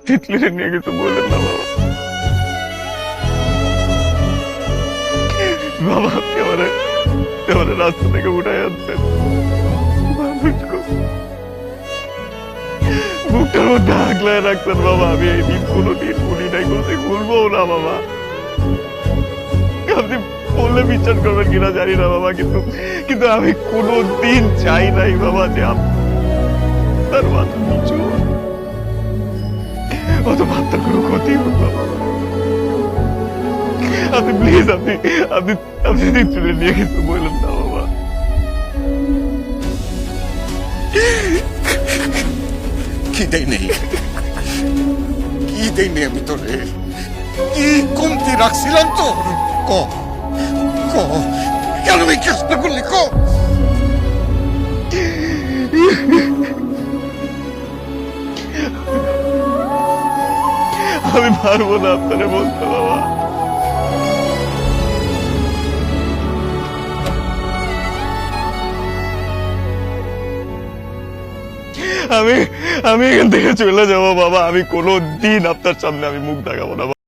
তিতলিরে নিয়ে কিছু বললেন না বাবা। বাবা আপনি আমারে রাস্তা থেকে উঠাই আনছেন, বুকটার মধ্যে আগলায় রাখছেন বাবা। আমি এই দিন কোনোদিন ভুলি নাই, কোনোদিন ভুলবো না বাবা। আপনি বললে বিচার করবেন কিনা জানি না বাবা, কিন্তু আমি কোনোদিন চাই নাই বাবা যে আপনার মাথা নিচু অত ভাবতার কোনো ক্ষতি হোক বাবা। আপনি প্লিজ আপনি আপনি আপনি তুলে নিয়ে কিছু বললেন না বাবা। কি দেই নেই, কি দেই নেই আমি তোরে? কি কমতি রাখছিলাম তো? ক ক কেন এই কাজটা করলি? ক আমি পারবো না আপনারে বলতে বাবা। আমি আমি এখান থেকে চলে যাবো বাবা। আমি কোনোদিন আপনার সামনে আমি মুখ দেখাবো না।